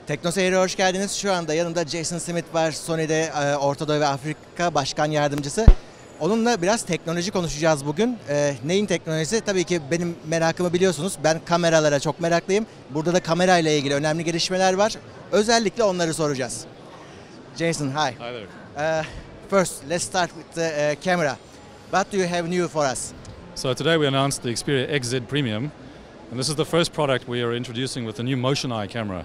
TeknoSeyir'e hoş geldiniz. Şu anda yanımda Jason Smith var. Sony'de Ortadoğu ve Afrika başkan yardımcısı. Onunla biraz teknoloji konuşacağız bugün. Neyin teknolojisi? Tabii ki benim merakımı biliyorsunuz. Ben kameralara çok meraklıyım. Burada da kamerayla ilgili önemli gelişmeler var. Özellikle onları soracağız. Jason, hi. Hi there. First, let's start with the camera. What do you have new for us? So today we announced the Xperia XZ Premium, and this is the first product we are introducing with the new Motion Eye camera.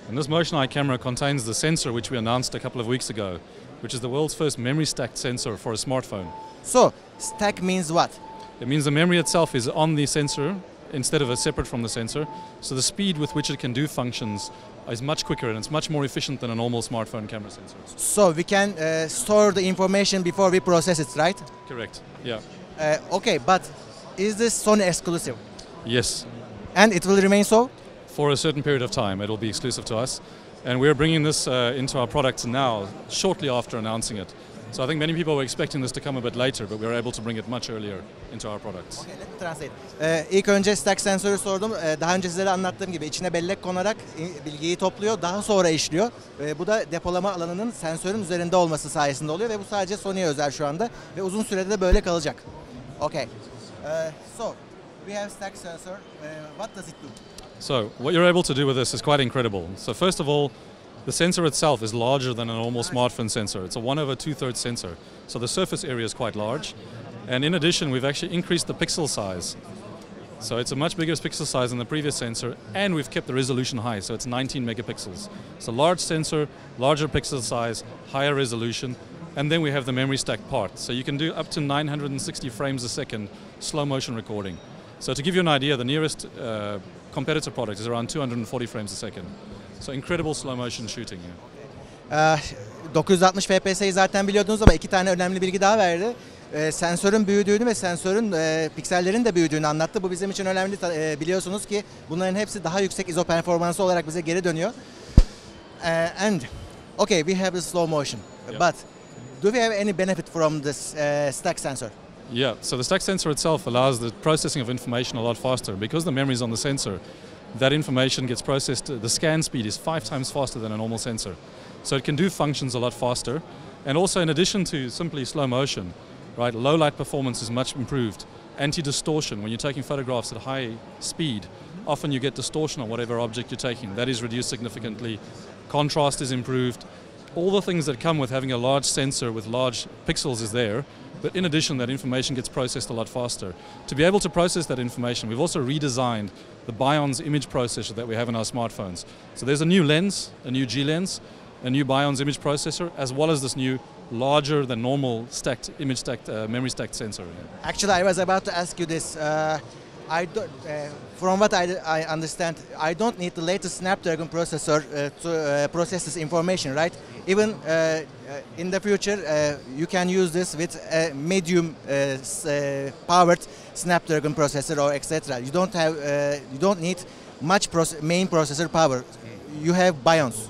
And this Motion Eye camera contains the sensor which we announced a couple of weeks ago, which is the world's first memory stacked sensor for a smartphone. So, stack means what? It means the memory itself is on the sensor instead of separate from the sensor, so the speed with which it can do functions is much quicker and it's much more efficient than a normal smartphone camera sensor. So we can store the information before we process it, right? Correct, yeah. Okay, but is this Sony exclusive? Yes. And it will remain so? For a certain period of time, it will be exclusive to us. And we're bringing this into our products now, shortly after announcing it. So I think many people were expecting this to come a bit later, but we were able to bring it much earlier into our products. Okay, let me translate. İlk önce stack sensörü sordum. Daha önce size de anlattığım gibi içine bellek konarak bilgiyi topluyor, daha sonra işliyor. Bu da depolama alanının sensörün üzerinde olması sayesinde oluyor ve bu sadece Sony'ye özel şu anda ve uzun sürede de böyle kalacak. Okay. So, we have stack sensor. What does it do? So, what you're able to do with this is quite incredible. So first of all, the sensor itself is larger than a normal smartphone sensor. It's a 1/2/3 sensor. So the surface area is quite large. And in addition, we've actually increased the pixel size. So it's a much bigger pixel size than the previous sensor, and we've kept the resolution high, so it's 19 megapixels. So large sensor, larger pixel size, higher resolution, and then we have the memory stack part. So you can do up to 960 frames a second slow motion recording. So to give you an idea, the nearest competitor product is around 240 frames a second. So incredible slow motion shooting. 960 FPS'yi zaten biliyordunuz ama iki tane önemli bilgi daha verdi. Sensörün büyüdüğünü ve sensörün piksellerin de büyüdüğünü anlattı. Bu bizim için önemli, biliyorsunuz ki bunların hepsi daha yüksek ISO performansı olarak bize geri dönüyor. And okay, we have the slow motion, yeah. But do we have any benefit from this stack sensor? Yeah, so the stack sensor itself allows the processing of information a lot faster. Because the memory is on the sensor, that information gets processed, the scan speed is 5 times faster than a normal sensor. So it can do functions a lot faster. And also in addition to simply slow motion, right, low light performance is much improved. Anti-distortion, when you're taking photographs at high speed, often you get distortion on whatever object you're taking. That is reduced significantly. Contrast is improved. All the things that come with having a large sensor with large pixels is there, but in addition that information gets processed a lot faster. To be able to process that information, we've also redesigned the Bion's image processor that we have in our smartphones. So there's a new lens, a new G lens, a new Bion's image processor, as well as this new larger than normal stacked image stacked memory stacked sensor. Actually, I was about to ask you this. From what I understand, I don't need the latest Snapdragon processor to process this information, right? Even in the future, you can use this with a medium powered Snapdragon processor or etc. You don't need much main processor power. You have Bion's.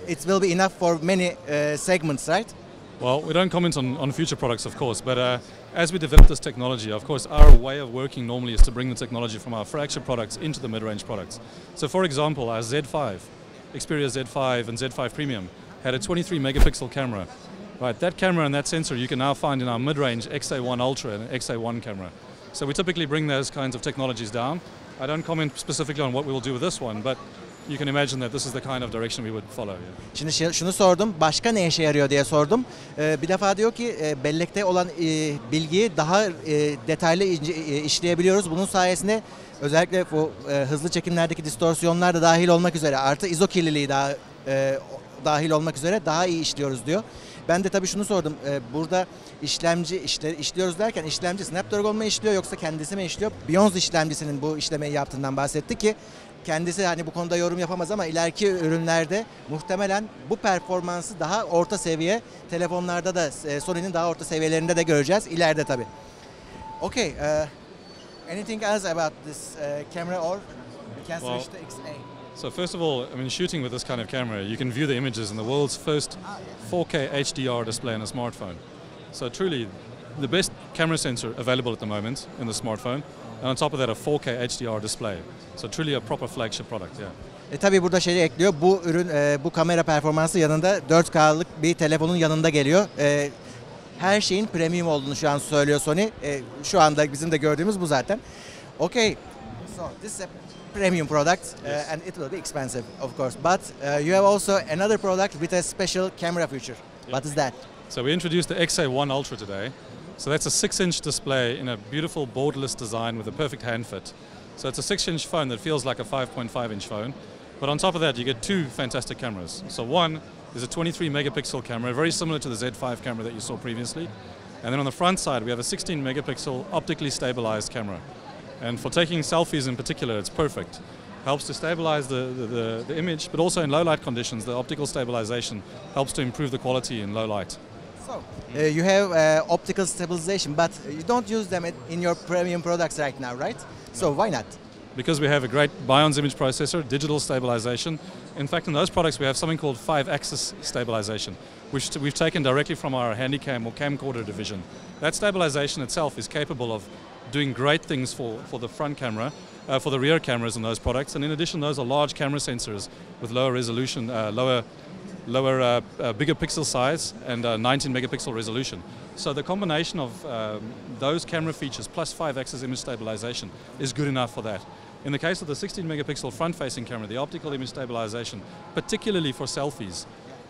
It will be enough for many segments, right? Well, we don't comment on future products, of course, but as we develop this technology, of course, our way of working normally is to bring the technology from our flagship products into the mid-range products. So, for example, our Z5, Xperia Z5 and Z5 Premium had a 23 megapixel camera. Right, that camera and that sensor you can now find in our mid-range XA1 Ultra and XA1 camera. So we typically bring those kinds of technologies down. I don't comment specifically on what we will do with this one, but you can imagine that this is the kind of direction we would follow. Yeah. Şimdi şunu sordum, başka ne işe yarıyor diye sordum. Bir defa diyor ki bellekte olan bilgiyi daha detaylı işleyebiliyoruz. Bunun sayesinde özellikle bu hızlı çekimlerdeki distorsiyonlar da dahil olmak üzere, artı ISO kirliliği daha dahil olmak üzere daha iyi işliyoruz diyor. Ben de tabii şunu sordum, burada işlemci işliyoruz derken işlemci Snapdragon mu işliyor yoksa kendisi mi işliyor? Bion's işlemcisinin bu işlemeyi yaptığından bahsetti ki kendisi hani bu konuda yorum yapamaz ama ileriki ürünlerde muhtemelen bu performansı daha orta seviye telefonlarda da Sony'nin daha orta seviyelerinde de göreceğiz ileride tabii. Okay, anything else about this camera or we can switch to XA? So first of all, I mean, shooting with this kind of camera, you can view the images in the world's first 4K HDR display on a smartphone. So truly, the best camera sensor available at the moment in the smartphone, and on top of that, a 4K HDR display. So truly a proper flagship product, yeah. Tabii burada şeyi ekliyor. Bu ürün, bu kamera performansı yanında 4K'lık bir telefonun yanında geliyor. Her şeyin premium olduğunu şu an söylüyor Sony. Şu anda bizim de gördüğümüz bu zaten. Okay. So this is a premium product and it will be expensive, of course. But you have also another product with a special camera feature. What is that? So we introduced the XA1 Ultra today. So that's a 6-inch display in a beautiful borderless design with a perfect hand fit. So it's a 6-inch phone that feels like a 5.5-inch phone. But on top of that, you get two fantastic cameras. So one is a 23 megapixel camera, very similar to the Z5 camera that you saw previously. And then on the front side, we have a 16 megapixel optically stabilized camera. And for taking selfies in particular, it's perfect. Helps to stabilize the image, but also in low light conditions, the optical stabilization helps to improve the quality in low light. So you have optical stabilization, but you don't use them in your premium products right now, right? So why not? Because we have a great Bion's image processor, digital stabilization. In fact, in those products, we have something called 5-axis stabilization, which we've taken directly from our Handycam or camcorder division. That stabilization itself is capable of doing great things for the front camera, for the rear cameras in those products. And in addition, those are large camera sensors with lower resolution, bigger pixel size and 19 megapixel resolution. So the combination of those camera features plus 5-axis image stabilization is good enough for that. In the case of the 16 megapixel front-facing camera, the optical image stabilization, particularly for selfies,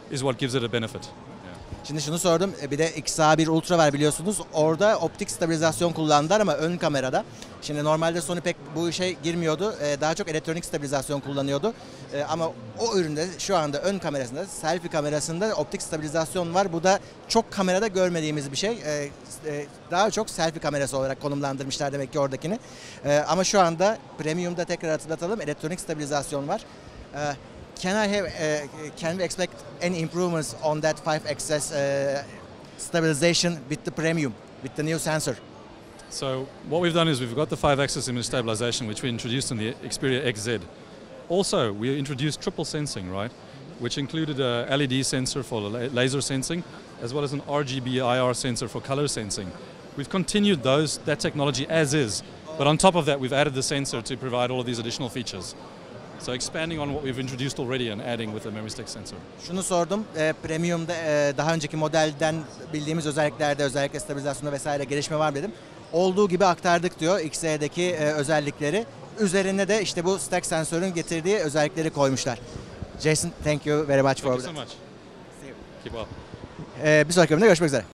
is what gives it a benefit. Şimdi şunu sordum, bir de XA1 Ultra var biliyorsunuz. Orada optik stabilizasyon kullandılar ama ön kamerada. Şimdi normalde Sony pek bu işe girmiyordu. Daha çok elektronik stabilizasyon kullanıyordu. Ama o üründe şu anda ön kamerasında, selfie kamerasında optik stabilizasyon var. Bu da çok kamerada görmediğimiz bir şey. Daha çok selfie kamerası olarak konumlandırmışlar demek ki oradakini. Ama şu anda Premium'da tekrar hatırlatalım, elektronik stabilizasyon var. Can we expect any improvements on that 5-axis stabilization with the premium, with the new sensor? So what we've done is we've got the 5-axis image stabilization, which we introduced in the Xperia XZ. Also, we introduced triple sensing, right? Which included a LED sensor for laser sensing, as well as an RGB IR sensor for color sensing. We've continued that technology as is, but on top of that, we've added the sensor to provide all of these additional features. So expanding on what we've introduced already and adding with the memory stick sensor. Şunu sordum, Premium'da daha önceki modelden bildiğimiz özelliklerde, özellikle stabilizasyonda vesaire gelişme var dedim. Olduğu gibi aktardık diyor XZ'deki özellikleri. Üzerine de işte bu stack sensörün getirdiği özellikleri koymuşlar. Jason, thank you very much for that. Thank you so much. Keep up. Bir sonraki bölümde görüşmek üzere.